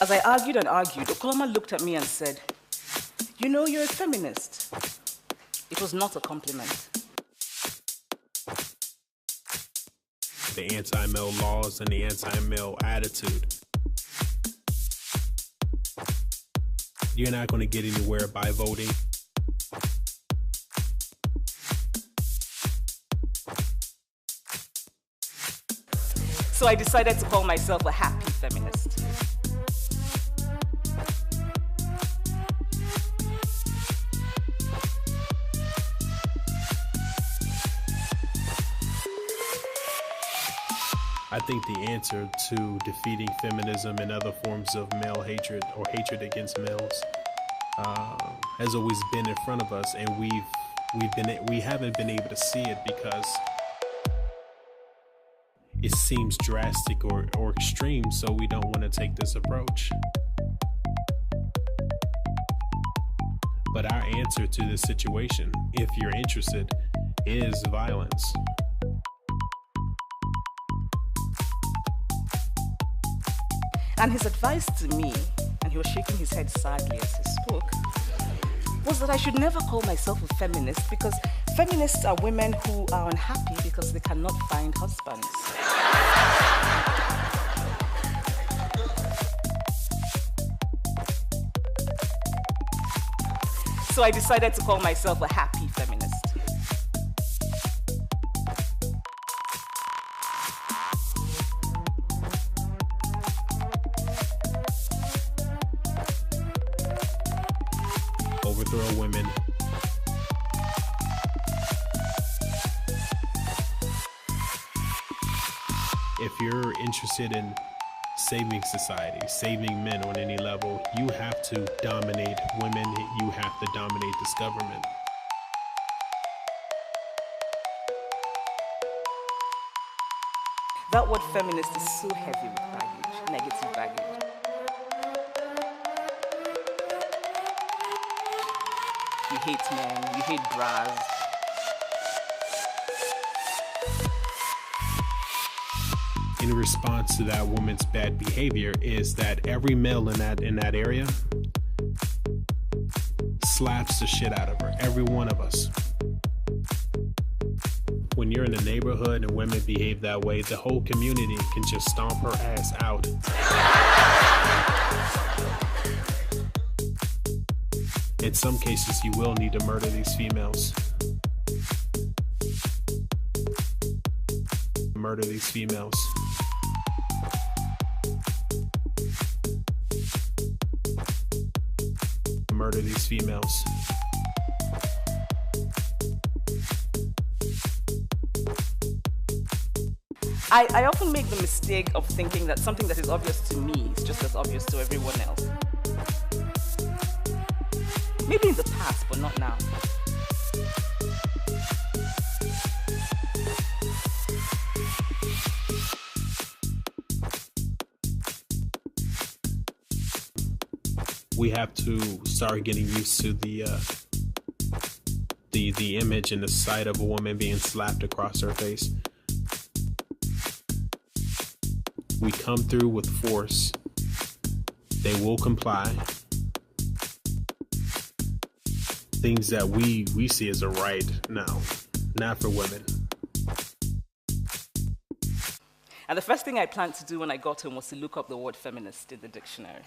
As I argued and argued, Okoloma looked at me and said, "You know, you're a feminist." It was not a compliment. The anti-male laws and the anti-male attitude. You're not going to get anywhere by voting. So I decided to call myself a happy feminist. I think the answer to defeating feminism and other forms of male hatred or hatred against males has always been in front of us, and we haven't been able to see it because it seems drastic or extreme, so we don't want to take this approach. But our answer to this situation, if you're interested, is violence. And his advice to me, and he was shaking his head sadly as he spoke, was that I should never call myself a feminist because feminists are women who are unhappy because they cannot find husbands. So I decided to call myself a happy feminist. Overthrow women. If you're interested in saving society, saving men on any level, you have to dominate women, you have to dominate this government. That word feminist is so heavy with baggage, negative baggage. You hate men, you hate bras. In response to that woman's bad behavior is that every male in that area slaps the shit out of her, every one of us. When you're in a neighborhood and women behave that way, the whole community can just stomp her ass out. In some cases, you will need to murder these females. Murder these females. Murder these females. I often make the mistake of thinking that something that is obvious to me is just as obvious to everyone else. Maybe in the past, but not now. We have to start getting used to the image and the sight of a woman being slapped across her face. We come through with force. They will comply. Things that we see as a right now, not for women. And the first thing I planned to do when I got home was to look up the word feminist in the dictionary.